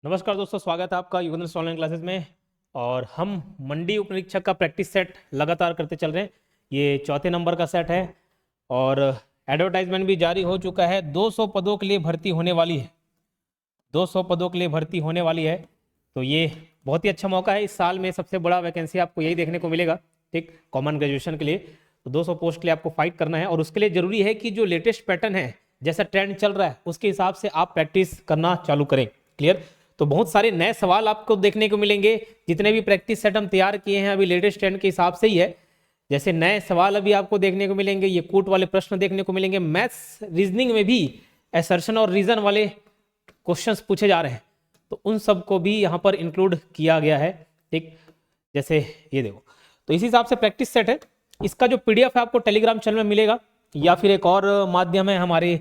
नमस्कार दोस्तों, स्वागत है आपका युगेंद्र ऑनलाइन क्लासेस में। और हम मंडी उपनिरीक्षक का प्रैक्टिस सेट लगातार करते चल रहे हैं। ये चौथे नंबर का सेट है और एडवर्टाइजमेंट भी जारी हो चुका है। 200 पदों के लिए भर्ती होने वाली है। 200 पदों के लिए भर्ती होने वाली है, तो ये बहुत ही अच्छा मौका है। इस साल में सबसे बड़ा वैकेंसी आपको यही देखने को मिलेगा, ठीक, कॉमन ग्रेजुएशन के लिए। तो 200 पोस्ट के लिए आपको फाइट करना है और उसके लिए जरूरी है कि जो लेटेस्ट पैटर्न है, जैसा ट्रेंड चल रहा है, उसके हिसाब से आप प्रैक्टिस करना चालू करें। क्लियर? तो बहुत सारे नए सवाल आपको देखने को मिलेंगे। जितने भी प्रैक्टिस सेट हम तैयार किए हैं अभी लेटेस्ट ट्रेंड के हिसाब से ही है। जैसे नए सवाल अभी आपको देखने को मिलेंगे, ये कूट वाले प्रश्न देखने को मिलेंगे। मैथ्स रीजनिंग में भी असर्शन और रीजन वाले क्वेश्चंस पूछे जा रहे हैं, तो उन सब को भी यहाँ पर इंक्लूड किया गया है। ठीक, जैसे ये देखो, तो इसी हिसाब से प्रैक्टिस सेट है। इसका जो पीडीएफ है आपको टेलीग्राम चैनल में मिलेगा, या फिर एक और माध्यम है हमारे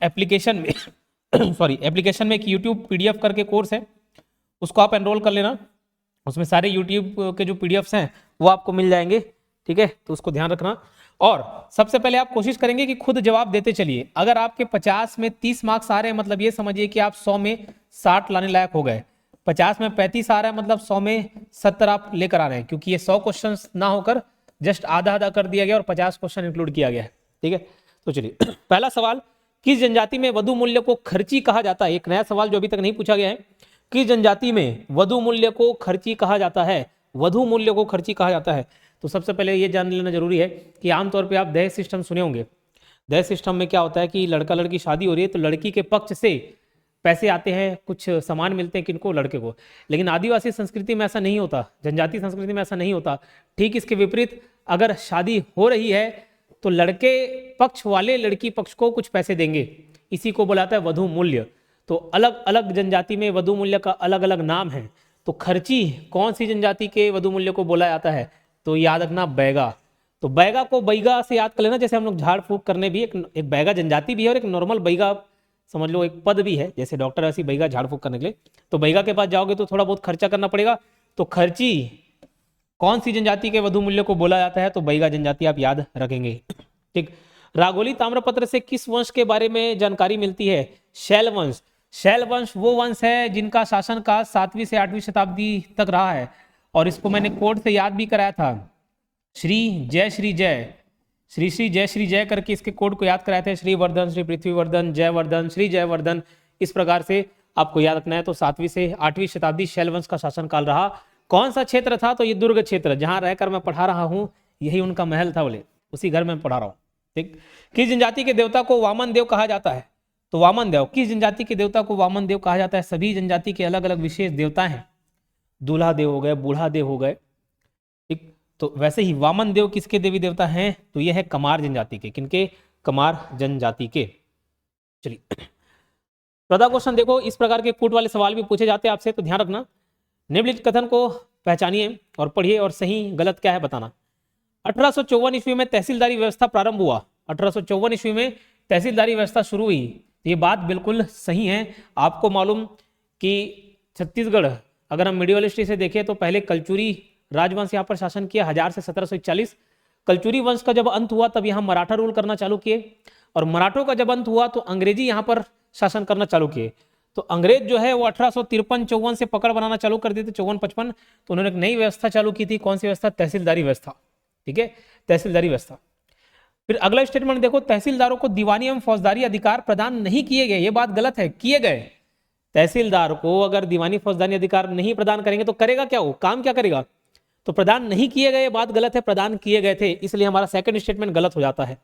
एप्लीकेशन में सॉरी, एप्लीकेशन में एक यूट्यूब पीडीएफ करके कोर्स है, उसको आप एनरोल कर लेना। उसमें सारे यूट्यूब के जो पीडीएफ्स हैं वो आपको मिल जाएंगे। ठीक है, तो उसको ध्यान रखना। और सबसे पहले आप कोशिश करेंगे कि खुद जवाब देते चलिए। अगर आपके 50 में 30 मार्क्स आ रहे हैं, मतलब ये समझिए कि आप 100 में 60 लाने लायक हो गए। 50 में 35 आ रहा है, मतलब 100 में 70 आप लेकर आ रहे हैं, क्योंकि ये 100 क्वेश्चन ना होकर जस्ट आधा आधा कर दिया गया और 50 क्वेश्चन इंक्लूड किया गया है। ठीक है, तो चलिए पहला सवाल, किस जनजाति में वधु मूल्य को खर्ची कहा जाता है? एक नया सवाल जो अभी तक नहीं पूछा गया है। किस जनजाति में वधु मूल्य को खर्ची कहा जाता है? वधु मूल्य को खर्ची कहा जाता है। तो सबसे पहले ये जान लेना जरूरी है कि आमतौर पे आप दहेज सिस्टम सुने होंगे। दहेज सिस्टम में क्या होता है कि लड़का लड़की शादी हो रही है, तो लड़की के पक्ष से पैसे आते हैं, कुछ सामान मिलते हैं किनको? लड़के को। लेकिन आदिवासी संस्कृति में ऐसा नहीं होता, जनजाति संस्कृति में ऐसा नहीं होता। ठीक इसके विपरीत, अगर शादी हो रही है तो लड़के पक्ष वाले लड़की पक्ष को कुछ पैसे देंगे। इसी को बुलाता है वधु मूल्य। तो अलग अलग जनजाति में वधु मूल्य का अलग अलग नाम है। तो खर्ची कौन सी जनजाति के वधु मूल्य को बोला जाता है? तो याद रखना, बैगा। तो बैगा को बैगा से याद कर लेना। जैसे हम लोग झाड़ फूक करने भी एक बैगा जनजाति भी है और एक नॉर्मल बैगा समझ लो एक पद भी है। जैसे डॉक्टर ऐसी बैगा झाड़ फूक करने के लिए, तो बैगा के पास जाओगे तो थोड़ा बहुत खर्चा करना पड़ेगा। तो खर्ची कौन सी जनजाति के वधु मूल्य को बोला जाता है? तो बैगा जनजाति आप याद रखेंगे। ठीक, रागोली ताम्रपत्र से किस वंश के बारे में जानकारी मिलती है? शैल वंश। शैल वंश वो वंश है जिनका शासन काल 7वीं से 8वीं शताब्दी तक रहा है, और इसको मैंने कोड से याद भी कराया था। श्री जय श्री जय, श्री श्री जय श्री जय करके इसके कोड को याद कराए थे। श्रीवर्धन, श्री पृथ्वीवर्धन, जयवर्धन, श्री जयवर्धन, इस प्रकार से आपको याद रखना है। तो 7वीं से 8वीं शताब्दी शैल वंश का शासनकाल रहा। कौन सा क्षेत्र था? तो ये दुर्ग क्षेत्र, जहां रहकर मैं पढ़ा रहा हूं, यही उनका महल था, बोले उसी घर में पढ़ा रहा हूं। ठीक, किस जनजाति के देवता को वामन देव कहा जाता है? तो वामन देव, किस जनजाति के देवता को वामन देव कहा जाता है? सभी जनजाति के अलग अलग विशेष देवता हैं। दूल्हा देव हो गए, बूढ़ा देव हो गए। ठीक, तो वैसे ही वामन देव किसके देवी देवता हैं? तो ये है कमार जनजाति के। किनके? कमार जनजाति के। चलिए 14 क्वेश्चन देखो, इस प्रकार के कूट वाले सवाल भी पूछे जाते हैं आपसे, तो ध्यान रखना। निम्नलिखित कथन को पहचानिए और पढ़िए और सही गलत क्या है बताना। 1854 ईस्वी में तहसीलदारी व्यवस्था प्रारंभ हुआ। 1854 ईस्वी में तहसीलदारी व्यवस्था शुरू हुई। ये बात बिल्कुल सही है। आपको मालूम कि छत्तीसगढ़, अगर हम मीडियल हिस्ट्री से देखें तो पहले कलचुरी राजवंश यहाँ पर शासन किया 1000 से 1741। कलचुरी वंश का जब अंत हुआ तब यहाँ मराठा रूल करना चालू किए, और मराठों का जब अंत हुआ तो अंग्रेजी यहाँ पर शासन करना चालू किए। तो अंग्रेज जो है वो 1853-54 से पकड़ बनाना चालू कर दिए थे, 54-55। तो उन्होंने एक नई व्यवस्था चालू की थी। कौन सी व्यवस्था? तहसीलदारी व्यवस्था। ठीक है, तहसीलदारी व्यवस्था। फिर अगला स्टेटमेंट देखो, तहसीलदारों को दीवानी एवं फौजदारी अधिकार प्रदान नहीं किए गए। ये बात गलत है, किए गए। तहसीलदार को अगर दीवानी फौजदारी अधिकार नहीं प्रदान करेंगे तो करेगा क्या? वो काम क्या करेगा? तो प्रदान नहीं किए गए, बात गलत है, प्रदान किए गए थे, इसलिए हमारा सेकंड स्टेटमेंट गलत हो जाता है।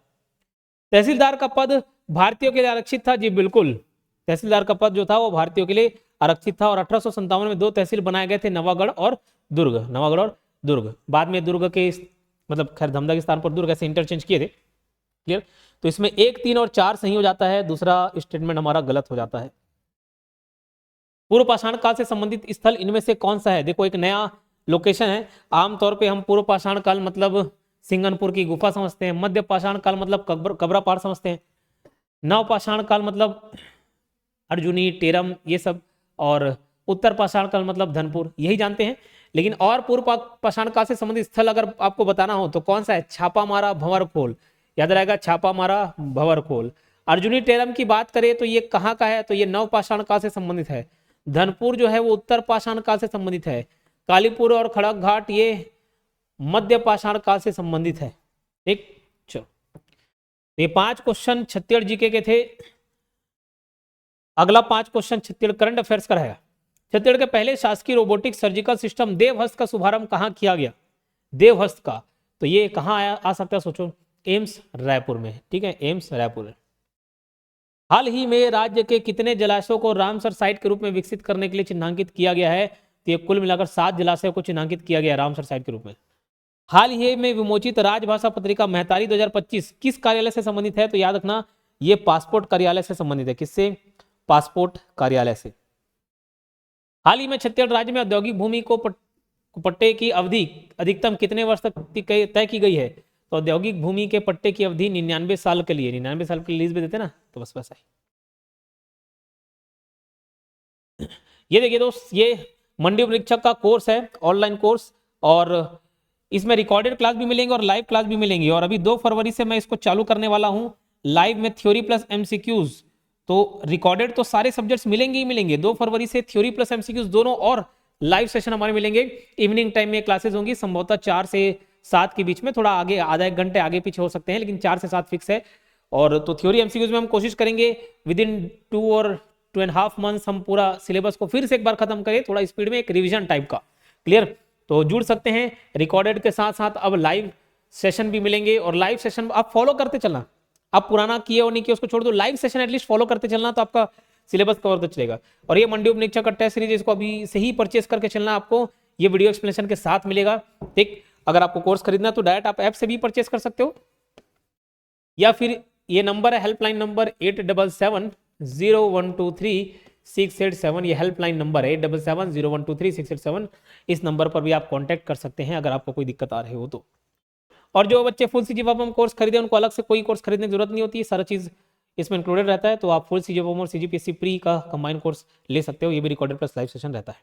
तहसीलदार का पद भारतीयों के लिए आरक्षित था। जी बिल्कुल, तहसीलदार का पद जो था वो भारतीयों के लिए आरक्षित था। और 1857 में 2 तहसील बनाए गए थे, नवागढ़ और दुर्ग। नवागढ़ और दुर्ग, बाद में दुर्ग के मतलब खैर धमधा के स्थान पर दुर्ग ऐसे इंटरचेंज किए थे। क्लियर? तो इसमें 1, 3 और 4 सही हो जाता है, दूसरा स्टेटमेंट हमारा गलत हो जाता है। पूर्व पाषाण काल से संबंधित स्थल इनमें से कौन सा है? देखो, एक नया लोकेशन है। आमतौर पे हम पूर्व पाषाण काल मतलब सिंगनपुर की गुफा समझते हैं, मध्य पाषाण काल मतलब कबरापार समझते हैं, नव पाषाण काल मतलब अर्जुनी, टेरम, ये सब, और उत्तर पाषाण काल मतलब धनपुर, यही जानते हैं। लेकिन और पूर्व पाषाण काल से संबंधित स्थल अगर आपको बताना हो तो कौन सा है? छापा मारा, भंवरखोल, याद रहेगा, छापा मारा, भंवरखोल। अर्जुनी टेरम की बात करें तो ये कहाँ का है? तो ये नव पाषाण काल से संबंधित है। धनपुर जो है वो उत्तर पाषाण काल से संबंधित है, कालीपुर और खड़क घाट ये मध्य पाषाण काल से संबंधित है। ठीक, चलो ये 5 क्वेश्चन छत्तीसगढ़ जीके के थे। अगला 5 क्वेश्चन छत्तीसगढ़ करंट अफेयर्स का रहेगा। छत्तीसगढ़ के पहले शासकीय रोबोटिक सर्जिकल सिस्टम देवहस्त का शुभारंभ कहाँ किया गया? देवहस्त का, तो ये कहाँ आ सकता है सोचो, एम्स रायपुर में। ठीक है, एम्स रायपुर। हाल ही में राज्य के कितने जलाशयों को रामसर साइट के रूप में विकसित करने के लिए चिन्हांकित किया गया है? तो ये कुल मिलाकर 7 जलाशयों को चिन्हांकित किया गया रामसर साइट के रूप में। हाल ही में विमोचित राजभाषा पत्रिका महतारी 2025 किस कार्यालय से संबंधित है? तो याद रखना ये पासपोर्ट कार्यालय से संबंधित है। किससे? पासपोर्ट कार्यालय से। हाल ही में छत्तीसगढ़ राज्य में औद्योगिक भूमि को पट्टे की अवधि अधिकतम कितने वर्ष तक तय की गई है? तो औद्योगिक भूमि के पट्टे की अवधि 99 साल के लिए, 99 साल के लिए लीज पे देते ना, तो बस वैसा ही। ये देखिए दोस्त, ये मंडी उपरीक्षक का कोर्स है, ऑनलाइन कोर्स, और इसमें रिकॉर्डेड क्लास भी मिलेंगे और लाइव क्लास भी मिलेंगी। और अभी 2 फरवरी से मैं इसको चालू करने वाला हूं, लाइव में थ्योरी प्लस एमसीक्यूज। तो रिकॉर्डेड तो सारे सब्जेक्ट्स मिलेंगे ही मिलेंगे। 2 फरवरी से थ्योरी प्लस एमसीक्यूज दोनों और लाइव सेशन हमारे मिलेंगे। इवनिंग टाइम में क्लासेस होंगी, संभवतः 4 से 7 के बीच में, थोड़ा आगे आधा 1 घंटे आगे पीछे हो सकते हैं, लेकिन 4 से 7 फिक्स है। और तो थ्योरी एमसीक्यूज में हम कोशिश करेंगे विद इन 2 और 2.5 मंथ्स हम पूरा सिलेबस को फिर से एक बार खत्म करें, थोड़ा स्पीड में, एक रिविजन टाइप का। क्लियर? तो जुड़ सकते हैं रिकॉर्डेड के साथ साथ। अब लाइव सेशन भी मिलेंगे, और लाइव सेशन आप फॉलो करते चलना। आप पुराना किए और नहीं किए उसको छोड़ दो, लाइव सेशन एटलीस्ट फॉलो करते चलना, तो आपका सिलेबस कवर होता चलेगा। और ये मंडी उपनिरीक्षक का टेस्ट सीरीज, इसको अभी से ही परचेस करके चलना, आपको ये वीडियो एक्सप्लेनेशन के साथ मिलेगा। ठीक, अगर आपको कोर्स खरीदना तो डायरेक्ट आप ऐप से भी परचेस कर सकते हो, या फिर ये नंबर है हेल्पलाइन नंबर 8770123687। ये हेल्पलाइन नंबर है 8770123687। इस नंबर पर भी आप कांटेक्ट कर सकते हैं अगर आपको कोई दिक्कत आ रही हो तो। और जो बच्चे फुल सीजीपीएफएम कोर्स खरीदे उनको अलग से कोई कोर्स खरीदने की जरूरत नहीं होती, सारा चीज इसमें इंक्लूडेड रहता है। तो आप फुल सीजीपीएफएम और सीजीपीएससी प्री का कंबाइंड कोर्स ले सकते हो, ये भी रिकॉर्डेड प्लस लाइव सेशन रहता है।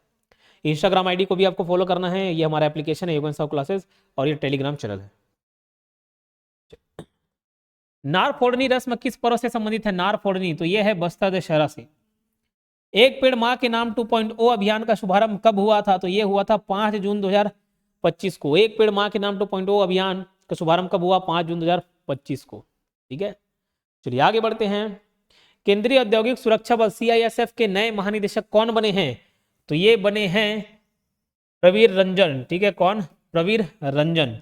इंस्टाग्राम आईडी को भी आपको फॉलो करना है, ये हमारा एप्लीकेशन है योगेन साहु क्लासेस, और ये टेलीग्राम चैनल है। नार फोड़नी रस्म किस पर्व से संबंधित है? नार फोड़नी, तो ये है बस्तर दशहरा से। एक पेड़ माँ के नाम 2.0 अभियान का शुभारंभ कब हुआ था? तो ये हुआ था 5 जून 2025 को। एक पेड़ माँ के नाम 2.0 अभियान का शुभारंभ कब हुआ? 5 जून 2025 को। ठीक है, चलिए आगे बढ़ते हैं। केंद्रीय औद्योगिक सुरक्षा बल CISF के नए महानिदेशक कौन बने हैं? तो ये बने हैं प्रवीर रंजन। ठीक है, कौन? प्रवीर रंजन।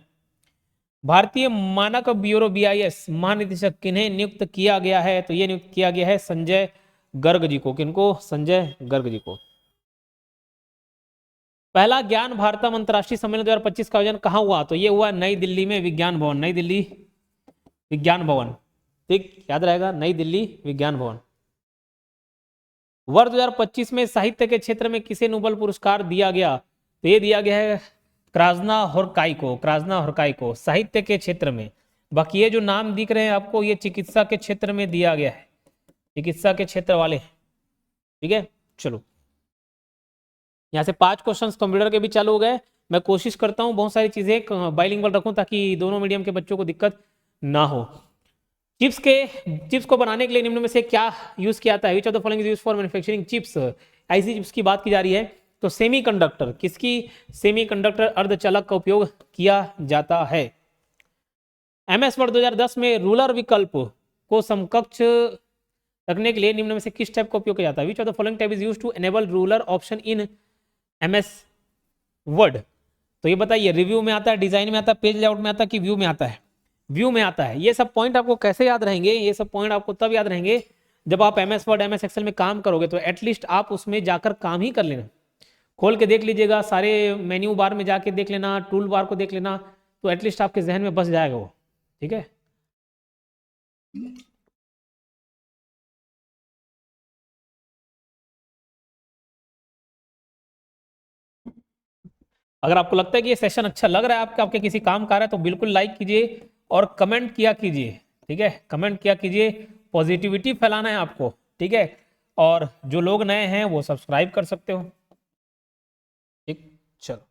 भारतीय मानक ब्यूरो BIS महानिदेशक किन्हें नियुक्त किया गया है? तो ये नियुक्त किया गया है संजय गर्ग जी को। किनको? संजय गर्ग जी को। पहला ज्ञान भारतम अंतरराष्ट्रीय सम्मेलन 2025 का आयोजन कहाँ हुआ? तो ये हुआ नई दिल्ली में, विज्ञान भवन, नई दिल्ली विज्ञान भवन। ठीक, याद रहेगा, नई दिल्ली विज्ञान भवन। वर्ष 2025 में साहित्य के क्षेत्र में किसे नोबेल पुरस्कार दिया गया? तो ये दिया गया है क्राजना होरकाई को, क्राजना होरकाई को, साहित्य के क्षेत्र में। बाकी ये जो नाम दिख रहे हैं आपको, ये चिकित्सा के क्षेत्र में दिया गया है, चिकित्सा के क्षेत्र वाले। ठीक है, चलो यहाँ से 5 क्वेश्चंस कंप्यूटर के भी चालू हो गए। मैं कोशिश करता हूँ बहुत सारी चीजें बाइलिंगुअल रखूं ताकि दोनों मीडियम के बच्चों को दिक्कत ना हो। चिप्स को बनाने के लिए निम्न में से क्या यूज किया जाता है? Which of the following is used for manufacturing chips? ऐसी चिप्स की बात की जा रही है, तो सेमीकंडक्टर, किसकी? सेमीकंडक्टर अर्धचालक का उपयोग किया जाता है। MS वर्ड 2010 में रूलर विकल्प को समकक्ष रखने के लिए निम्न में से किस टाइप का उपयोग किया जाता है? Which of the following type is used to enable ruler option in MS Word? तो ये बताइए, रिव्यू में आता है, डिजाइन में आता है, पेज लेआउट में आता है, कि व्यू में आता है? व्यू में आता है। ये सब पॉइंट आपको कैसे याद रहेंगे? ये सब पॉइंट आपको तब याद रहेंगे जब आप MS वर्ड MS एक्सेल में काम करोगे, तो एटलीस्ट आप उसमें जाकर काम ही कर लेना, खोल के देख लीजिएगा, सारे मेन्यू बार में जाके देख लेना, टूल बार को देख लेना, तो एटलीस्ट आपके जहन में बस जाएगा वो। ठीक है, अगर आपको लगता है कि ये सेशन अच्छा लग रहा है आपके आपके किसी काम का रहा है, तो बिल्कुल लाइक कीजिए और कमेंट किया कीजिए। ठीक है, कमेंट किया कीजिए, पॉजिटिविटी फैलाना है आपको। ठीक है, और जो लोग नए हैं वो सब्सक्राइब कर सकते हो। ठीक, चलो।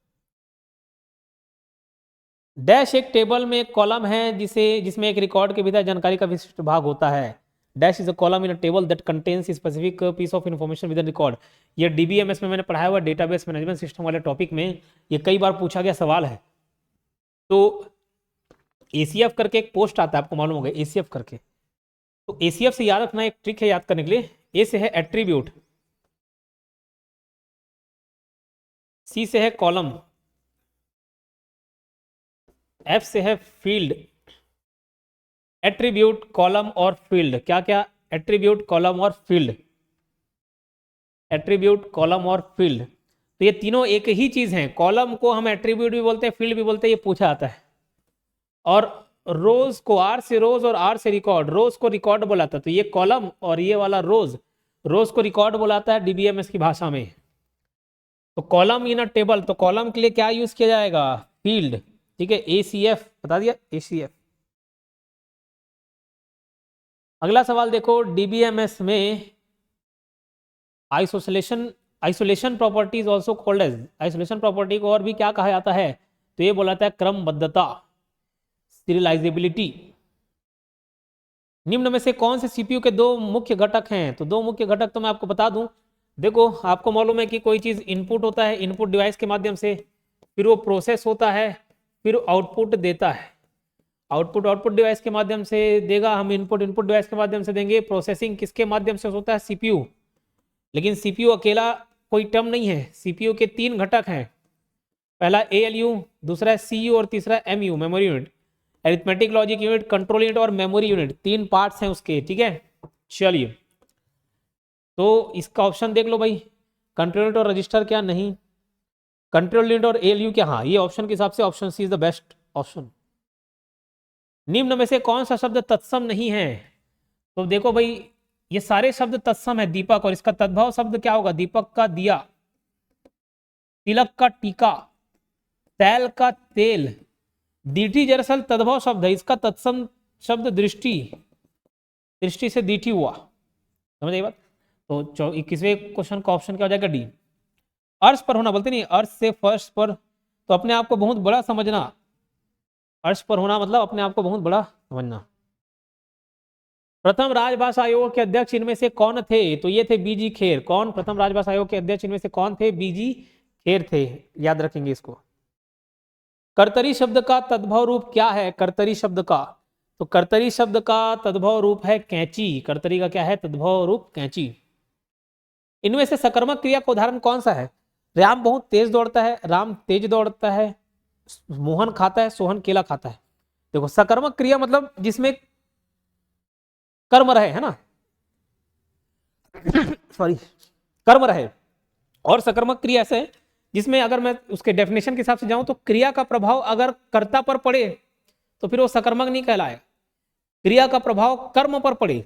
डैश एक टेबल में एक कॉलम है जिसमें एक रिकॉर्ड के भीतर जानकारी का विशिष्ट भाग होता है। Dash is a column in a table that contains specific piece of information within record. ये डीबीएमएस में मैंने पढ़ाया हुआ डेटाबेस मैनेजमेंट सिस्टम वाले टॉपिक में ये कई बार पूछा गया सवाल है। तो एसीएफ करके एक पोस्ट आता है, आपको मालूम होगा एसीएफ करके। तो एसीएफ से याद रखना, एक ट्रिक है याद करने के लिए। ए से है एट्रीब्यूट, सी से है कॉलम, एफ से है फील्ड। एट्रीब्यूट, कॉलम और फील्ड, क्या क्या? एट्रीब्यूट, कॉलम और फील्ड। एट्रीब्यूट, कॉलम और फील्ड, तो ये तीनों एक ही चीज हैं। कॉलम को हम एट्रीब्यूट भी बोलते हैं, फील्ड भी बोलते हैं, ये पूछा आता है। और रोज को आर से रोज और आर से रिकॉर्ड, रोज को रिकॉर्ड बोलाता है, तो ये कॉलम और ये वाला रोज, रोज को रिकॉर्ड बोलाता है डीबीएमएस की भाषा में। तो कॉलम इन अ टेबल, तो कॉलम के लिए क्या यूज किया जाएगा? फील्ड, ठीक है, एसीएफ बता दिया, एसीएफ। अगला सवाल देखो, डीबीएमएस में isolation property is also called as, isolation property को और भी क्या कहा जाता है? तो ये बोला जाता है क्रमबद्धता, सीरियलाइजेबिलिटी। निम्न में से कौन से सीपीयू के दो मुख्य घटक हैं? तो दो मुख्य घटक तो मैं आपको बता दूं। देखो, आपको मालूम है कि कोई चीज इनपुट होता है, इनपुट डिवाइस के माध्यम से, फिर वो प्रोसेस होता है, फिर आउटपुट देता है। आउटपुट डिवाइस के माध्यम से देगा, हम इनपुट डिवाइस के माध्यम से देंगे। प्रोसेसिंग किसके माध्यम से होता है? सीपीयू। लेकिन सीपीयू अकेला कोई टर्म नहीं है, सीपीयू के तीन घटक हैं। पहला एएलयू, दूसरा सीयू और तीसरा MU, memory unit. Arithmetic logic unit, control unit और मेमोरी यूनिट, तीन पार्ट्स हैं उसके, ठीक है। चलिए, तो इसका ऑप्शन देख लो भाई, कंट्रोल यूनिट और रजिस्टर क्या? नहीं। कंट्रोल यूनिट और एएलयू क्या? हाँ, ये ऑप्शन के हिसाब से option C is the best option. निम्न में से कौन सा शब्द तत्सम नहीं है? तो देखो भाई, ये सारे शब्द तत्सम है। दीपक, और इसका तद्भव शब्द क्या होगा? दीपक का दिया, तिलक का टीका, तैल का तेल। दीठी दरअसल तद्भव शब्द है, इसका तत्सम शब्द दृष्टि, दृष्टि से दीठी हुआ। समझ आई बात? तो 21वें क्वेश्चन का ऑप्शन क्या हो जाएगा? डी। अर्श पर होना, बोलते नहीं अर्श से फर्श पर, तो अपने आप को बहुत बड़ा समझना। अर्श पर होना मतलब अपने आप को बहुत बड़ा समझना। प्रथम राजभाषा आयोग के अध्यक्ष इनमें से कौन थे? तो ये थे बीजी खेर। कौन प्रथम राजभाषा आयोग के अध्यक्ष इनमें से कौन थे? बीजी खेर थे, याद रखेंगे इसको। कर्तरी शब्द का तद्भव रूप क्या है? कर्तरी शब्द का, तो कर्तरी शब्द का तद्भव रूप है कैंची। कर्तरी का क्या है? तद्भव रूप कैंची। इनमें से सकर्मक क्रिया का उदाहरण कौन सा है? राम बहुत तेज दौड़ता है, राम तेज दौड़ता है, मोहन खाता है, सोहन केला खाता है। देखो, सकर्मक क्रिया मतलब जिसमें कर्म रहे, है ना सॉरी, कर्म रहे। और सकर्मक क्रिया ऐसे है जिसमें अगर मैं उसके डेफिनेशन के हिसाब से जाऊं तो क्रिया का प्रभाव अगर कर्ता पर पड़े तो फिर वो सकर्मक नहीं कहलाएगा। क्रिया का प्रभाव कर्म पर पड़े,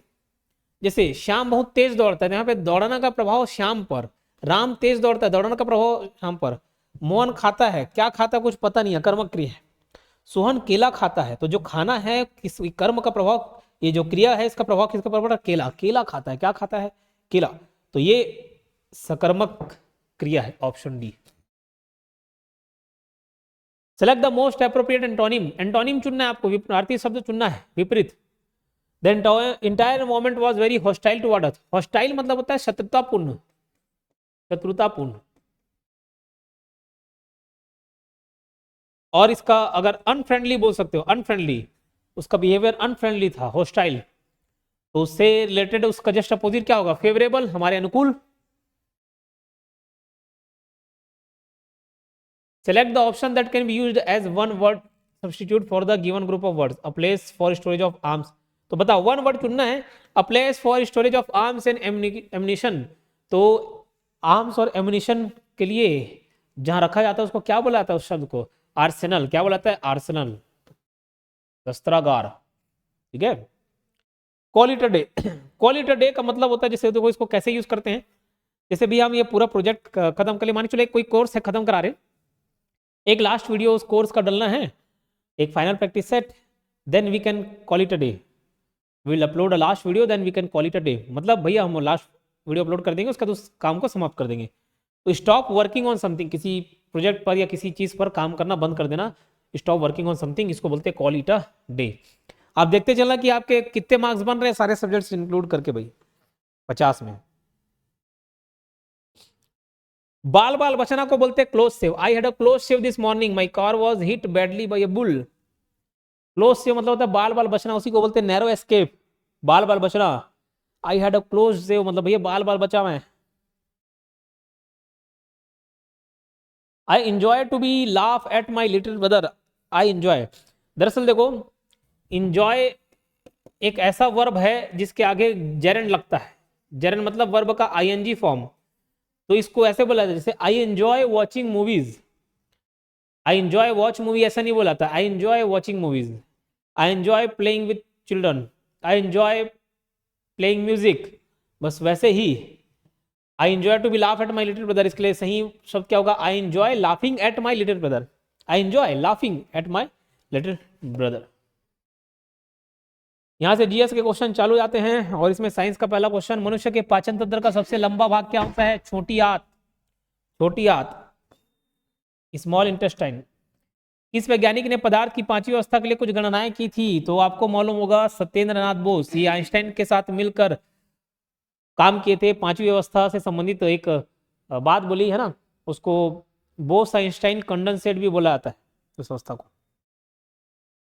जैसे श्याम बहुत तेज दौड़ता है, यहाँ पे दौड़ना का प्रभाव श्याम पर। राम तेज दौड़ता है, दौड़ने का प्रभाव श्याम पर। मोहन खाता है, क्या खाता है कुछ पता नहीं है, कर्मक क्रिया है। सोहन केला खाता है, तो जो खाना है किस कर्म का प्रभाव, ये जो क्रिया है इसका प्रभाव किसका प्रभाव? केला, केला खाता है, क्या खाता है? केला। तो ये सकर्मक क्रिया है, option D. Select the most appropriate antonym. Antonym चुनना है आपको, विपरीत शब्द चुनना है, विपरीत। The entire moment was very hostile toward us. Hostile मतलब होता है शत्रुतापूर्ण, शत्रुतापूर्ण। और इसका अगर अनफ्रेंडली बोल सकते हो, अनफ्रेंडली, उसका बिहेवियर अनफ्रेंडली था, हॉस्टाइल, तो उससे रिलेटेड उसका जस्ट अपोजिट क्या होगा? फेवरेबल, हमारे अनुकूल। Select the option that can be used as one word substitute for the given group of words. A place for storage of arms, तो बताओ वन वर्ड चुनना है। A place for storage of arms and ammunition, तो arms और ammunition के लिए जहां रखा जाता है उसको क्या बोला जाता है? उस शब्द को आर्सेनल, क्या बोला जाता है? आर्सेनल, शस्त्रागार, ठीक है। Call it a day. Call it a day का मतलब होता है, जैसे देखो इसको कैसे यूज करते हैं, जैसे भी हम ये पूरा प्रोजेक्ट खत्म कर ले, मान चलो कोई कोर्स है खत्म करा रहे, एक लास्ट वीडियो उस कोर्स का डालना है, एक final practice set, then we can call it a day. We will upload a last video, then we can call it a day. मतलब भैया हम लास्ट वीडियो अपलोड कर देंगे, उसका तो उस काम को समाप्त कर देंगे। तो स्टॉप वर्किंग ऑन समथिंग, किसी प्रोजेक्ट पर या किसी चीज पर काम करना बंद कर देना, स्टॉप वर्किंग ऑन समथिंग, इसको बोलते हैं कॉल इट अ डे। आप देखते चलना कि आपके कितने मार्क्स बन रहे हैं सारे सब्जेक्ट्स इंक्लूड करके भाई 50 में। बाल बाल बचना को बोलते हैं close save. I had a close save this morning, my car was hit badly bye a bull. Close save मतलब होता है बाल बाल बचना, उसी को बोलते हैं नैरो एस्केप, बाल बाल बचना। I had a close save मतलब भैया बाल बाल बचा मैं। I enjoy to be laugh at my little brother. I enjoy, दरअसल देखो इंजॉय एक ऐसा वर्ब है जिसके आगे जेरन लगता है। जेरन मतलब वर्ब का आईएनजी फॉर्म। तो इसको ऐसे बोला जाता है जैसे I enjoy watching movies. I enjoy watch movie ऐसा नहीं बोला था, I enjoy watching movies. I enjoy playing with children, I enjoy playing music. बस वैसे ही I enjoy to be laugh at my little brother, इसके लिए सही शब्द क्या होगा? I enjoy laughing at my little brother. I enjoy laughing at my little brother. यहां से जीएस के क्वेश्चन चालू जाते हैं और इसमें साइंस का पहला क्वेश्चन, मनुष्य के पाचन तंत्र का सबसे लंबा भाग क्या होता है? छोटी आंत, छोटी आंत, स्मॉल इंटेस्टाइन। किस वैज्ञानिक ने पदार्थ की पांचवी अवस्था के लिए कुछ गणनाएं की थी? तो आपको मालूम होगा सत्येंद्र नाथ बोस। ये आइंस्टाइन के साथ मिलकर काम किए थे, पांचवी अवस्था से संबंधित एक बात बोली है ना, उसको बोस आइंस्टाइन कंडेंसेट भी बोला जाता है उस अवस्था को।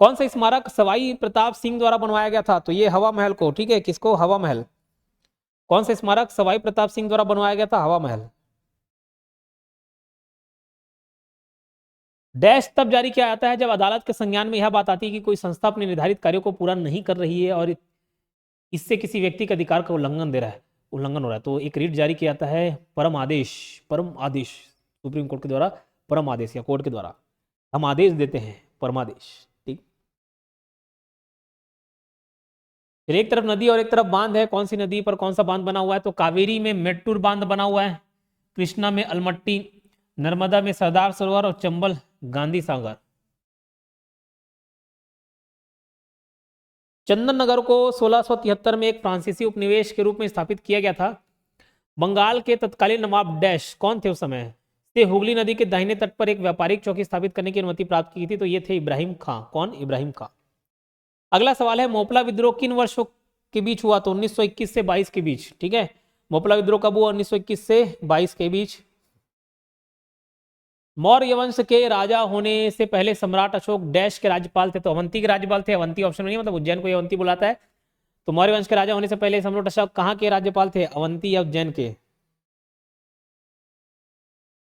कौन सा स्मारक सवाई प्रताप सिंह द्वारा बनवाया गया था? तो ये हवा महल को, ठीक है, किसको? हवा महल। कौन सा स्मारक सवाई प्रताप सिंह द्वारा बनवाया गया था? हवा महल। डैश तब जारी किया जाता है जब अदालत के संज्ञान में यह बात आती है कि कोई संस्था अपने निर्धारित कार्यों को पूरा नहीं कर रही है और इससे किसी व्यक्ति के अधिकार का उल्लंघन हो रहा है। तो एक रीट जारी किया जाता है, परम आदेश, परम आदेश, सुप्रीम कोर्ट के द्वारा परम आदेश या कोर्ट के द्वारा हम आदेश देते हैं, परमादेश। ठीक, फिर एक तरफ नदी और एक तरफ बांध है, कौन सी नदी पर कौन सा बांध बना हुआ है? तो कावेरी में मेट्टूर बांध बना हुआ है, कृष्णा में अलमट्टी, नर्मदा में सरदार सरोवर और चंबल गांधी सागर। चंदन नगर को 1673 में एक फ्रांसीसी उपनिवेश के रूप में स्थापित किया गया था। बंगाल के तत्कालीन नवाब डैश कौन थे उस समय? से हुगली नदी के दाहिने तट पर एक व्यापारिक चौकी स्थापित करने की अनुमति प्राप्त की थी। तो ये थे इब्राहिम खां। कौन? इब्राहिम खां। अगला सवाल है, मोपला विद्रोह किन वर्षों के बीच हुआ? तो 1921 से 22 के बीच। ठीक है, मोपला विद्रोह कब हुआ? 1921 से 22 के बीच। मौर्य वंश के राजा होने से पहले सम्राट अशोक डैश के राज्यपाल थे? तो अवंती के राज्यपाल थे। अवंती ऑप्शन में नहीं, मतलब उज्जैन को ये अवंती बुलाता है। तो मौर्य वंश के राजा होने से पहले सम्राट अशोक कहाँ के राज्यपाल थे? अवंती या उज्जैन के।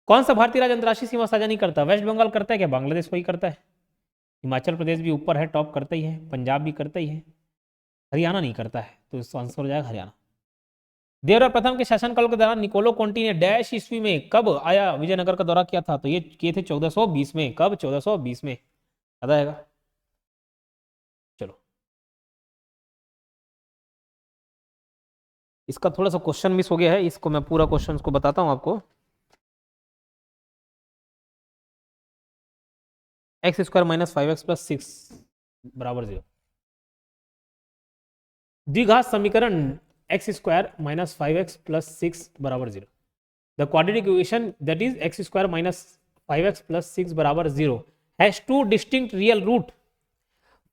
कौन सा भारतीय राज्य अंतर्राष्ट्रीय सीमा साझा नहीं करता? वेस्ट बंगाल करता है क्या? बांग्लादेश वही करता है। हिमाचल प्रदेश भी ऊपर है, टॉप करता ही है, पंजाब भी करता ही है, हरियाणा नहीं करता है, तो इसका आंसर हो जाएगा हरियाणा। देवराय प्रथम के शासनकाल के दौरान निकोलो कॉन्टी ने डैश ईस्वी में कब आया विजयनगर का दौरा किया था? तो ये किए थे 1420 में। कब? 1420 में, याद आएगा। चलो, इसका थोड़ा सा क्वेश्चन मिस हो गया है, इसको मैं पूरा क्वेश्चन को बताता हूं आपको। X square minus 5x plus 6 बराबर 0। द्विघात समीकरण x square minus 5x plus 6 बराबर 0। The quadratic equation that is x square minus 5x plus 6 बराबर 0 has two distinct real root.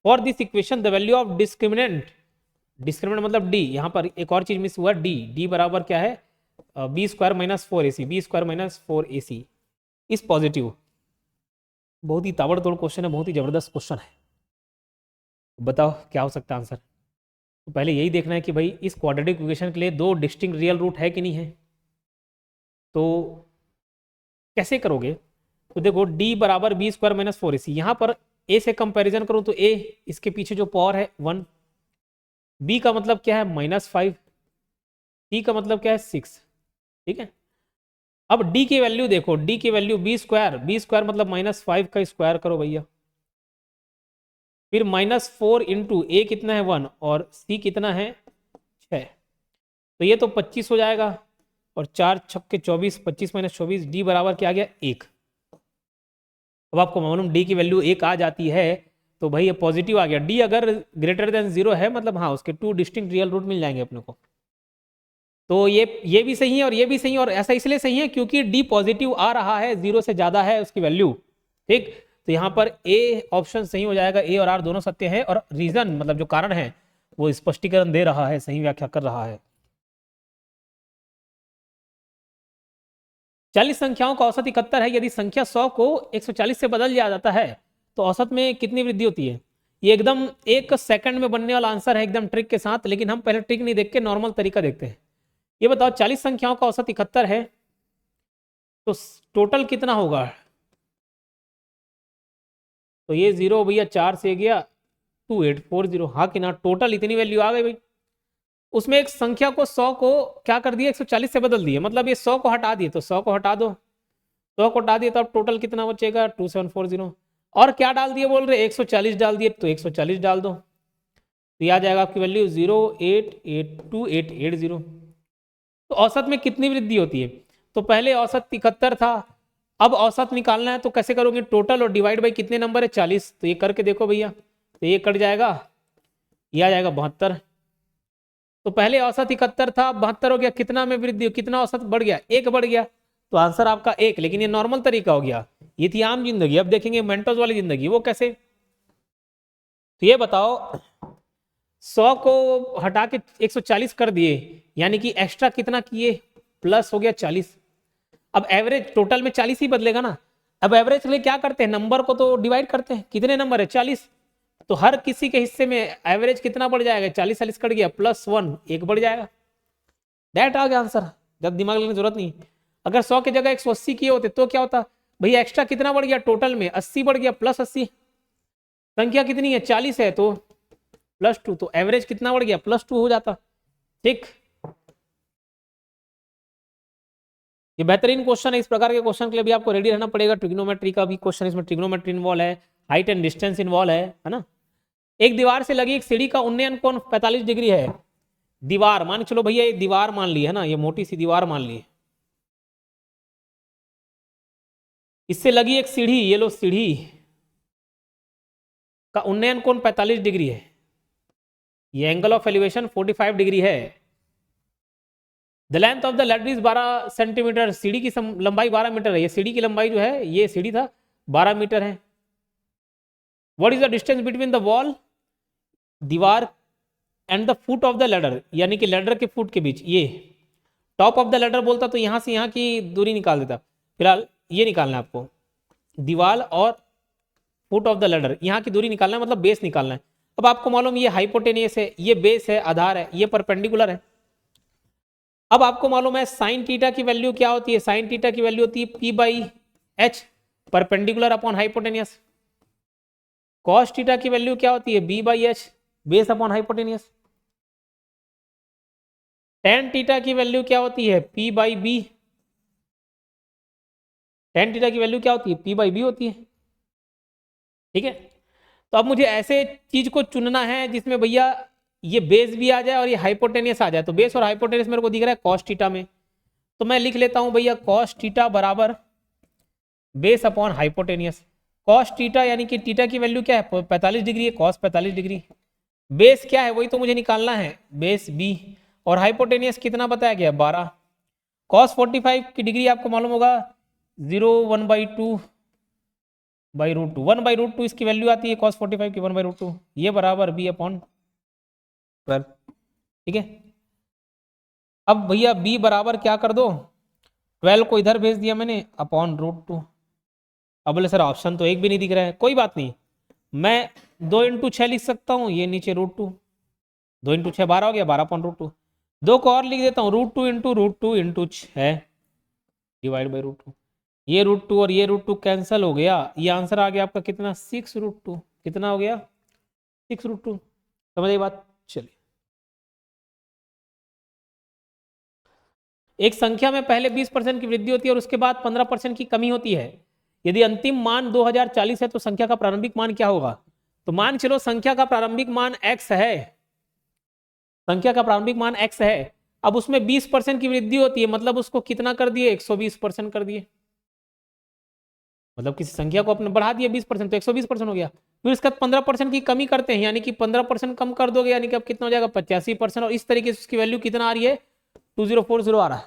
For this equation the value of discriminant, discriminant मतलब D, यहाँ पर एक और चीज मिस हुआ, डी। डी बराबर क्या है? B square minus 4ac, b square minus 4ac is positive. बहुत ही ताबड़तोड़ क्वेश्चन है, बहुत ही जबरदस्त क्वेश्चन है। बताओ क्या हो सकता है आंसर? तो पहले यही देखना है कि भाई इस क्वाड्रेटिक इक्वेशन के लिए दो डिस्टिंक्ट रियल रूट है कि नहीं है। तो कैसे करोगे? तो देखो डी बराबर बी स्क्वायर माइनस 4ac, यहाँ पर ए से कंपैरिजन करूँ तो ए, इसके पीछे जो पावर है 1, बी का मतलब क्या है? -5, सी का मतलब क्या है? 6। ठीक है, अब डी की वैल्यू देखो, डी की वैल्यू बी स्क्वायर मतलब -5 का स्क्वायर करो भैया, फिर -4 इंटू ए कितना है 1 और सी कितना है 6, तो ये तो 25 हो जाएगा और 4 छक्के 24, 25 माइनस 24, डी बराबर क्या आ गया? 1। अब आपको मालूम डी की वैल्यू 1 आ जाती है तो भाई ये पॉजिटिव आ गया। डी अगर ग्रेटर देन 0 है मतलब हाँ उसके 2 डिस्टिंक्ट रियल रूट मिल जाएंगे अपने को। तो ये भी सही है और ये भी सही है, और ऐसा इसलिए सही है क्योंकि डी पॉजिटिव आ रहा है, 0 से ज्यादा है उसकी वैल्यू। ठीक, तो यहाँ पर ए ऑप्शन सही हो जाएगा, ए और आर दोनों सत्य है, और रीजन मतलब जो कारण है वो स्पष्टीकरण दे रहा है, सही व्याख्या कर रहा है। 40 संख्याओं का औसत 71 है। यदि संख्या 100 को 140 से बदल दिया जाता है तो औसत में कितनी वृद्धि होती है? ये एकदम 1 सेकंड में बनने वाला आंसर है, एकदम ट्रिक के साथ, लेकिन हम पहले ट्रिक नहीं देख के नॉर्मल तरीका देखते हैं। ये बताओ 40 संख्याओं का औसत 71 है तो टोटल कितना होगा? तो ये 0 भैया 4 से गया 2840, हाँ कि ना, टोटल इतनी वैल्यू आ गई भाई। उसमें एक संख्या को 100 को क्या कर दिया, 140 से बदल दिए, मतलब ये 100 को हटा दिए, तो 100 को हटा दो, 100 को हटा दिए तो अब टोटल कितना बचेगा 2740, और क्या डाल दिए बोल रहे 140 डाल दिए, तो 140 डाल दो, तो आ जाएगा आपकी वैल्यू 0882880। तो औसत में कितनी वृद्धि होती है? तो पहले औसत 71 था, अब औसत निकालना है तो कैसे करोगे, टोटल और डिवाइड बाई कितने नंबर है 40, तो ये करके देखो भैया, तो ये कट जाएगा, ये आ जाएगा 72। तो पहले औसत 71 था, 72 हो गया, कितना में वृद्धि, कितना औसत बढ़ गया, 1 बढ़ गया, तो आंसर आपका 1। लेकिन ये नॉर्मल तरीका हो गया, ये थी आम जिंदगी। अब देखेंगे मेंटोस वाली जिंदगी, वो कैसे। तो ये बताओ 100 को हटा के 140 कर दिए, यानी कि एक्स्ट्रा कितना किए, प्लस हो गया 40। अब एवरेज टोटल में 40 ही बदलेगा ना। अब एवरेज के लिए क्या करते हैं, नंबर को तो डिवाइड करते हैं, कितने नंबर है 40, तो हर किसी के हिस्से में एवरेज कितना बढ़ जाएगा, 40 40 कट गया, +1 1 बढ़ जाएगा। दैट आ गया आंसर, जब दिमाग लगाने की जरूरत नहीं। अगर 100 की जगह 180 किए होते तो क्या होता, भैया एक्स्ट्रा कितना बढ़ गया, टोटल में 80 बढ़ गया, +80, संख्या कितनी है 40 है तो +2, तो एवरेज कितना बढ़ गया, +2 हो जाता। ठीक, ये बेहतरीन क्वेश्चन है। इस प्रकार के क्वेश्चन के लिए भी आपको रेडी रहना पड़ेगा। ट्रिग्नोमेट्री का भी क्वेश्चन, इसमें ट्रिग्नोमेट्री इन्वॉल्व है, हाइट एंड डिस्टेंस इन्वॉल्व है ना। एक दीवार से लगी एक सीढ़ी का उन्नयन कोण 45 डिग्री है। दीवार मान चलो भैया, ये दीवार मान ली है ना, ये मोटी सी दीवार मान ली, इससे लगी एक सीढ़ी, ये लो सीढ़ी का उन्नयन कोण 45 डिग्री है, ये एंगल ऑफ एलिवेशन 45 डिग्री है। The length of the ladder is 12 centimetre, सीढ़ी की लंबाई 12 मीटर है। ये सीढ़ी की लंबाई जो है, ये सीढ़ी था 12 मीटर है। What is the distance between the wall, दीवार, and the foot of the ladder, यानी कि लैडर के फुट के बीच, ये टॉप ऑफ द लैडर बोलता तो यहां से यहां की दूरी निकाल देता। फिलहाल ये निकालना है आपको, दीवार और फुट ऑफ द लैडर, यहाँ की दूरी निकालना है, मतलब बेस निकालना है। अब आपको मालूम ये हाइपोटेनियस है, ये बेस है, आधार है, ये परपेंडिकुलर है। अब आपको मालूम है साइन थीटा की वैल्यू क्या होती है, साइन थीटा की वैल्यू होती है P/H, perpendicular upon hypotenuse. Cos theta की वैल्यू क्या होती है, B/H, base upon hypotenuse. Tan theta की वैल्यू क्या होती है, P/B, टेन थीटा की वैल्यू क्या होती है, P/B होती है। ठीक है, तो अब मुझे ऐसे चीज को चुनना है जिसमें भैया ये बेस भी आ जाए और ये हाइपोटेनियस आ जाए। तो बेस और हाइपोटेनियस मेरे को दिख रहा है कॉस थीटा में, तो मैं लिख लेता हूं भैया कॉस थीटा बराबर base upon hypotenuse. Cos theta यानी कि थीटा की वैल्यू क्या है, 45 डिग्री है, कॉस 45 डिग्री। बेस क्या है वही तो मुझे निकालना है, बेस B, और हाइपोटेनियस कितना बताया गया 12। कॉस 45 की डिग्री आपको मालूम होगा 0 1/2 1/√2 इसकी वैल्यू आती है कॉस 45 की 1/√2, ये बराबर B अपॉन 12। ठीक है, अब भैया B बराबर क्या कर दो, 12 को इधर भेज दिया मैंने, अपॉन √2। अब बोले सर ऑप्शन तो एक भी नहीं दिख रहा है, कोई बात नहीं, मैं 2 × 6 लिख सकता हूँ, ये नीचे √2, 2 × 6 12 हो गया, 12/√2। 2 को और लिख देता हूँ, √2 × 6 डिवाइड बाई √2, ये √2 और ये √2 कैंसिल हो गया, ये आंसर आ गया आपका कितना 6√2, कितना हो गया 6√2। समझ आई बात। चलिए, एक संख्या में पहले 20% की वृद्धि होती है और उसके बाद 15% की कमी होती है। यदि अंतिम मान 2040 है तो संख्या का प्रारंभिक मान क्या होगा। तो मान चलो संख्या का प्रारंभिक मान x है, संख्या का प्रारंभिक मान x है, अब उसमें 20% की वृद्धि होती है, मतलब उसको कितना कर दिए 120% कर दिए, मतलब किसी संख्या को अपने बढ़ा दिया 20% तो 120% हो गया। फिर इसका 15% की कमी करते हैं, यानी कि 15% कम कर दोगे, यानी कि अब कितना हो जाएगा 85%, और इस तरीके से उसकी वैल्यू कितना आ रही है 2040 आ रहा है।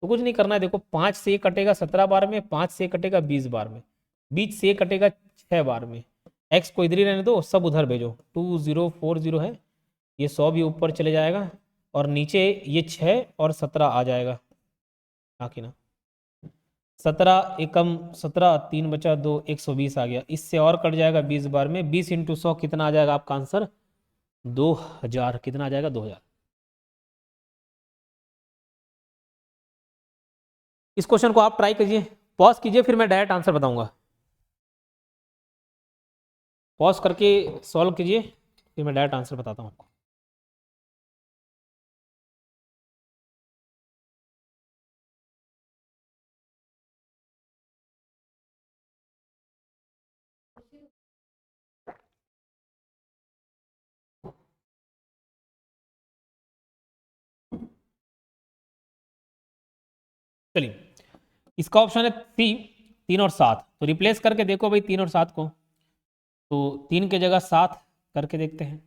तो कुछ नहीं करना है, देखो 5 से कटेगा 17 बार में, 5 से कटेगा 20 बार में, बीच से कटेगा 6 बार में। x को इधर ही रहने दो, सब उधर भेजो। 2040 है, ये 100 भी ऊपर चले जाएगा और नीचे ये 6 और 17 आ जाएगा। आखिर ना 17 एकम 17, 3 बचा 2, 120 आ गया। इससे और कट जाएगा 20 बार में। 20 × 100 कितना आ जाएगा आपका आंसर? 2000। कितना आ जाएगा? 2000। इस क्वेश्चन को आप ट्राई कीजिए, पॉज कीजिए, फिर मैं डायरेक्ट आंसर बताऊंगा। पॉज करके सॉल्व कीजिए, फिर मैं डायरेक्ट आंसर बताता हूँ आपको। चलिए, इसका ऑप्शन है 3 और 7। तो रिप्लेस करके देखो भाई 3 और 7 को। तो 3 की जगह 7 करके देखते हैं।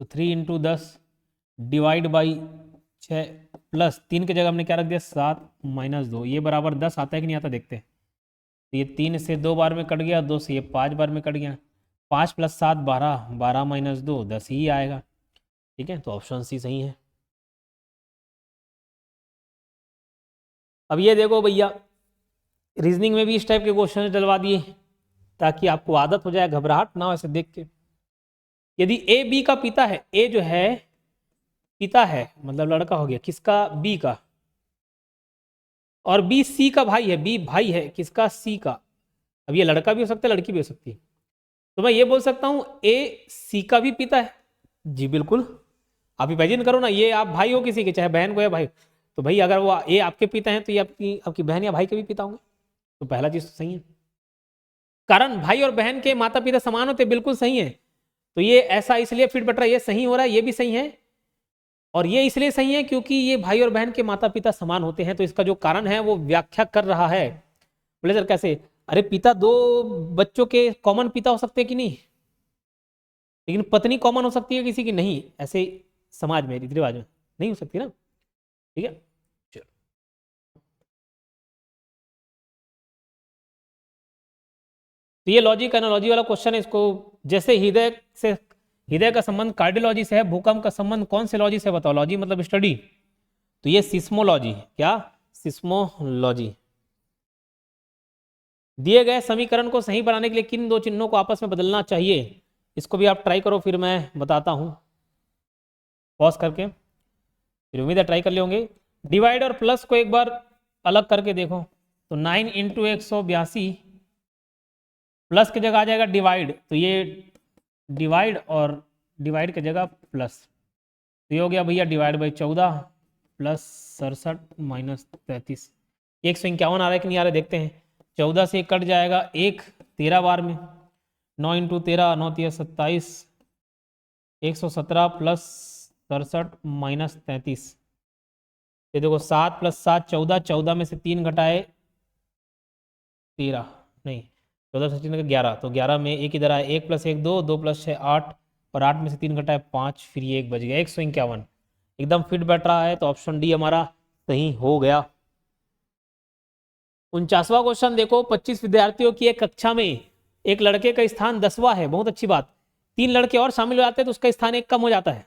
तो 3 × 10 डिवाइड बाई 6 प्लस 3 की जगह हमने क्या रख दिया? 7 - 2। ये बराबर 10 आता है कि नहीं आता देखते हैं। तो ये 3 से 2 बार में कट गया, 2 से ये 5 बार में कट गया। 5 + 7 12, 12 - 2 10 ही आएगा। ठीक है, तो ऑप्शन सी सही है। अब ये देखो भैया, रीजनिंग में भी इस टाइप के क्वेश्चन डलवा दिए ताकि आपको आदत हो जाए, घबराहट ना हो ऐसे देख के। यदि ए बी का पिता है, ए जो है पिता है मतलब लड़का हो गया किसका? बी का। और बी सी का भाई है, बी भाई है किसका? सी का। अब ये लड़का भी हो सकता है, लड़की भी हो सकती है। तो मैं ये बोल सकता हूं ए सी का भी पिता है। जी बिल्कुल। आप इमेजिन करो ना, ये आप भाई हो किसी के, चाहे बहन को या भाई, तो भाई अगर वो ये आपके पिता हैं तो ये आपकी आपकी बहन या भाई के भी पिता होंगे। तो पहला चीज तो सही है, कारण भाई और बहन के माता पिता समान होते, बिल्कुल सही है। तो ये ऐसा इसलिए फिट बैठ रहा है, ये सही हो रहा है, ये भी सही है। और ये इसलिए सही है क्योंकि ये भाई और बहन के माता पिता समान होते हैं। तो इसका जो कारण है वो व्याख्या कर रहा है। बोले सर कैसे? अरे पिता दो बच्चों के कॉमन पिता हो सकते हैं कि नहीं, लेकिन पत्नी कॉमन हो सकती है किसी की? नहीं, ऐसे समाज में रीति रिवाज में नहीं हो सकती ना। ठीक है, चलो। तो ये लॉजिक एनालॉजी वाला क्वेश्चन है। इसको जैसे हृदय का संबंध कार्डियोलॉजी से है, भूकंप का संबंध कौन से लॉजी से? बताओ। लॉजी मतलब स्टडी, तो ये सिस्मोलॉजी है। क्या? सिस्मोलॉजी। दिए गए समीकरण को सही बनाने के लिए किन दो चिन्हों को आपस में बदलना चाहिए? इसको भी आप ट्राई करो, फिर मैं बताता हूं पॉज करके। फिर उम्मीद है ट्राई कर लिए होंगे। डिवाइड और प्लस को एक बार अलग करके देखो। तो 9 × 182, प्लस की जगह आ जाएगा डिवाइड, तो ये डिवाइड और डिवाइड की जगह प्लस। तो ये हो गया भैया डिवाइड बाई 14 प्लस 67 - 33। 151 आ रहा है कि नहीं आ रहा है देखते हैं। 14 से कट जाएगा 1 13 बार में। 9 × 13 9 × 27, 117 प्लस 67 - 33। ये देखो 7 + 7 14, 14 में से 3 घटाए 13, नहीं 14 से 3 11, तो 11 में एक इधर आया, 1 + 1 2, 2 + 6 8, और 8 में से 3 घटाए 5, फिर ये 1 बच गया। 151 एकदम फिट बैठ रहा है, तो ऑप्शन डी हमारा सही हो गया। 49वां क्वेश्चन देखो। 25 विद्यार्थियों की एक कक्षा में एक लड़के का स्थान 10वां है, बहुत अच्छी बात। 3 लड़के और शामिल हो जाते हैं तो उसका स्थान 1 कम हो जाता है।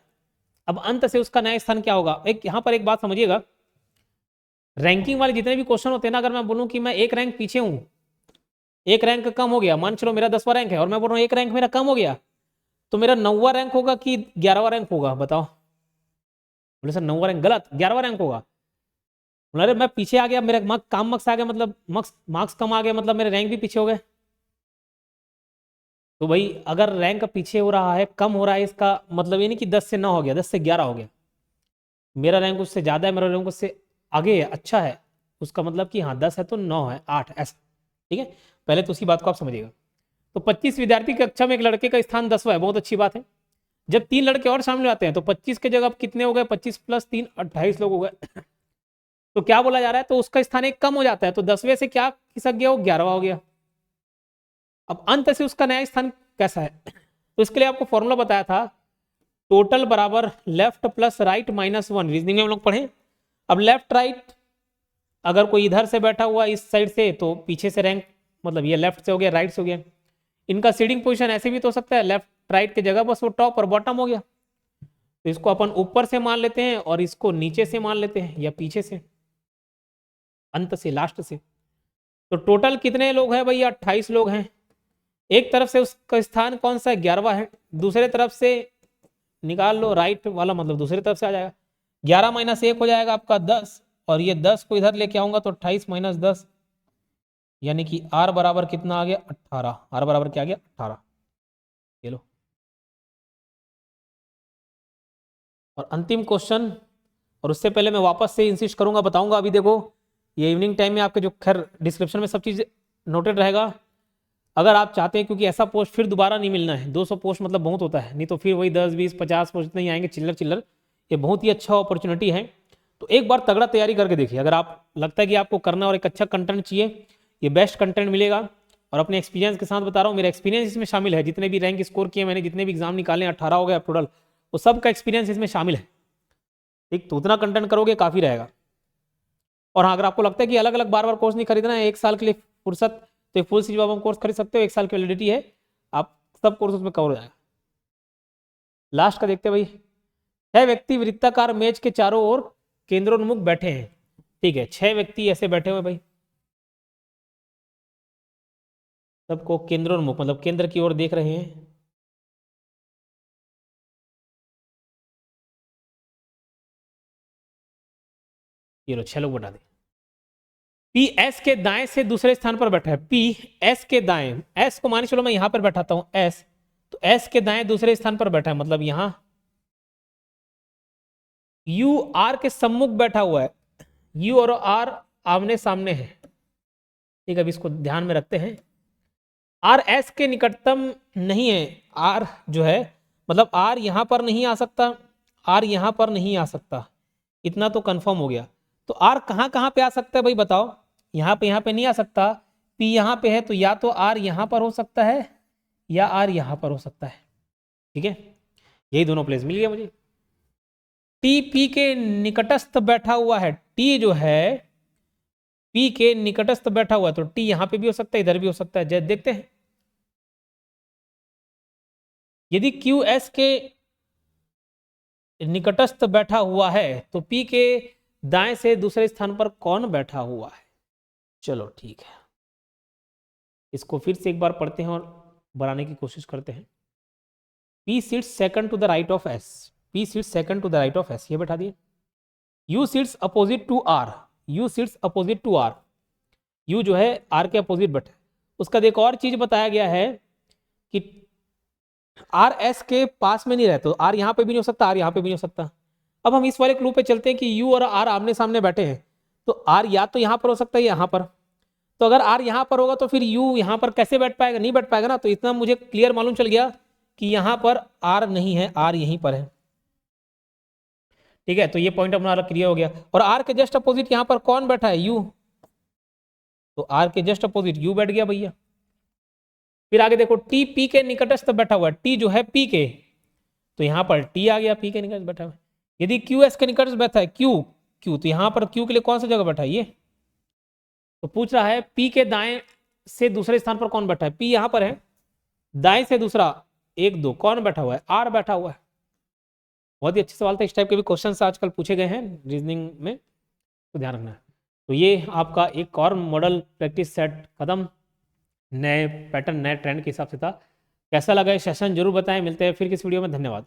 अब अंत से उसका नया स्थान क्या होगा? एक यहां पर एक बात समझिएगा, रैंकिंग वाले जितने भी क्वेश्चन होते हैं ना, अगर मैं बोलूं कि मैं 1 रैंक पीछे हूं, 1 रैंक कम हो गया, मान चलो मेरा 10वां रैंक है और मैं बोल रहा हूं 1 रैंक मेरा कम हो गया, तो मेरा 9वां रैंक होगा कि 11वां रैंक होगा? बताओ। बोले सर 9वां रैंक गलत, 11वां रैंक होगा। बोला अरे मैं पीछे आ गया, मेरा मार्क्स आ गया, मतलब मार्क्स कम आ गया, मतलब मेरे रैंक भी पीछे हो गए। तो भाई अगर रैंक पीछे हो रहा है, कम हो रहा है, इसका मतलब ये नहीं कि 10 से 9 हो गया, 10 से 11 हो गया। मेरा रैंक उससे ज्यादा है, मेरा रैंक उससे आगे है, अच्छा है, उसका मतलब कि हाँ 10 है तो 9 है 8 ऐसा। ठीक है, पहले तो उसी बात को आप समझिएगा। तो 25 विद्यार्थी की कक्षा में एक लड़के का स्थान 10वां है, बहुत अच्छी बात है। जब 3 लड़के और सामने आते हैं तो 25 के जगह कितने हो गए? 25 + 3 28 लोग हो गए। तो क्या बोला जा रहा है? तो उसका स्थान 1 कम हो जाता है, तो 10वें से क्या खिसक गया? वो 11वां हो गया। अब अंत से उसका नया स्थान कैसा है? तो इसके लिए आपको फॉर्मूला बताया था, टोटल बराबर लेफ्ट प्लस राइट -1। रीजनिंग में हम लोग पढ़े। अब लेफ्ट राइट, अगर कोई इधर से बैठा हुआ इस साइड से, तो पीछे से रैंक मतलब ये लेफ्ट से हो गया, राइट से हो गया। इनका सीडिंग पोजीशन ऐसे भी तो हो सकता है, लेफ्ट राइट की जगह बस वो टॉप और बॉटम हो गया। तो इसको अपन ऊपर से मान लेते हैं और इसको नीचे से मान लेते हैं या पीछे से, अंत से, लास्ट से। तो टोटल कितने लोग हैं भैया? 28 लोग हैं। एक तरफ से उसका स्थान कौन सा है? 11वां है। दूसरे तरफ से निकाल लो, राइट वाला मतलब दूसरी तरफ से आ जाएगा। 11 माइनस 1 हो जाएगा आपका 10, और ये 10 को इधर लेके आऊंगा तो 28 माइनस 10, यानी कि आर बराबर कितना आ गया? 18। आर बराबर क्या आ गया? 18। ये लो। और अंतिम क्वेश्चन, और उससे पहले मैं वापस से इंसिस्ट करूंगा, बताऊंगा। अभी देखो ये इवनिंग टाइम में आपके जो खैर डिस्क्रिप्शन में सब चीज़ नोटेड रहेगा। अगर आप चाहते हैं, क्योंकि ऐसा पोस्ट फिर दोबारा नहीं मिलना है, 200 पोस्ट मतलब बहुत होता है, नहीं तो फिर वही 10 20 50 पोस्ट नहीं आएंगे चिल्लर चिल्लर। ये बहुत ही अच्छा अपॉर्चुनिटी है, तो एक बार तगड़ा तैयारी करके देखिए। अगर आप लगता है कि आपको करना और एक अच्छा कंटेंट चाहिए, ये बेस्ट कंटेंट मिलेगा। और अपने एक्सपीरियंस के साथ बता रहा हूँ, मेरा एक्सपीरियंस इसमें शामिल है। जितने भी रैंक स्कोर किए मैंने, जितने भी एग्जाम निकाले, 18 हो गया टोटल, वो सबका एक्सपीरियंस इसमें शामिल है। ठीक, तो उतना कंटेंट करोगे काफ़ी रहेगा। और हाँ, अगर आपको लगता है कि अलग अलग बार बार कोर्स नहीं खरीदना है, एक साल के लिए फुर्सत, तो फुल सीरीज वाला कोर्स खरीद सकते हो। 1 साल की वैलिडिटी है, आप सब कोर्स उसमें कवर हो जाएगा। लास्ट का देखते हैं भाई। 6 व्यक्ति वृत्ताकार मेज के चारों ओर केंद्रोन्मुख बैठे हैं। ठीक है, 6 व्यक्ति ऐसे बैठे हुए भाई, सबको केंद्रोन्मुख मतलब केंद्र की ओर देख रहे हैं। ये लो, 6 लोग बता दे। पी एस के दाएं से दूसरे स्थान पर बैठा है। पी एस के दाएं, एस को मान चलो मैं यहां पर बैठाता हूं एस, तो एस के दाएं दूसरे स्थान पर बैठा है, मतलब यहां यू आर के सम्मुख बैठा हुआ है। यू और आर आमने सामने है। ठीक है, अभी इसको ध्यान में रखते हैं। आर एस के निकटतम नहीं है। आर जो है मतलब आर यहां पर नहीं आ सकता, आर यहां पर नहीं आ सकता, इतना तो कंफर्म हो गया। तो आर कहां कहां पे आ सकता है भाई बताओ? यहाँ पे नहीं आ सकता। पी यहाँ पे है, तो या तो आर यहाँ पर हो सकता है या आर यहाँ पर हो सकता है। ठीक है, यही दोनों प्लेस मिल गया मुझे। टी पी के निकटस्थ बैठा हुआ है। टी जो है पी के निकटस्थ बैठा हुआ है, तो टी यहाँ पे भी हो सकता है, इधर भी हो सकता है। जैसे देखते हैं, यदि क्यू एस के निकटस्थ बैठा हुआ है तो पी के दाएं से दूसरे स्थान पर कौन बैठा हुआ है? चलो ठीक है, इसको फिर से एक बार पढ़ते हैं और बनाने की कोशिश करते हैं। P sits second to the right of S. P sits second to the right of S. ये बैठा दिए। U sits opposite to R. U sits opposite to R. U जो है R के अपोजिट बैठा है। उसका एक और चीज बताया गया है कि R S के पास में नहीं रहता, तो R यहाँ पे भी नहीं हो सकता, R यहाँ पे भी नहीं हो सकता। अब हम इस वाले क्लू पे चलते हैं कि U और R आमने सामने बैठे हैं, तो R या तो यहाँ पर हो सकता है यहाँ पर। तो अगर R यहाँ पर होगा तो फिर U यहाँ पर कैसे बैठ पाएगा? नहीं बैठ पाएगा ना। तो इतना मुझे क्लियर मालूम चल गया कि यहां पर आर नहीं है, आर यहीं पर है। ठीक है, तो ये पॉइंट अपना क्लियर हो गया। और आर के जस्ट अपोजिट यहां पर कौन बैठा है? यू। तो आर के जस्ट अपोजिट यू बैठ गया भैया। फिर आगे देखो, टी पी के निकटस्थ बैठा हुआ है। टी जो है पी के, तो यहां पर टी आ गया, पी के निकट बैठा हुआ है। यदि क्यू एस के निकटस्थ बैठा है क्यू, क्यू, तो यहां पर क्यू के लिए कौन सा जगह बैठा है? ये। तो पूछ रहा है पी के दाएं से दूसरे स्थान पर कौन बैठा है? पी यहां पर है, दाएं से दूसरा 1 2 कौन बैठा हुआ है? आर बैठा हुआ है। बहुत ही अच्छे सवाल था। इस टाइप के भी क्वेश्चन आजकल पूछे गए हैं रीजनिंग में, तो ध्यान रखना है। तो ये आपका एक और मॉडल प्रैक्टिस सेट खत्म, नए पैटर्न नए ट्रेंड के हिसाब से था। कैसा लगा ये सेशन जरूर बताएं। मिलते हैं फिर किस वीडियो में। धन्यवाद।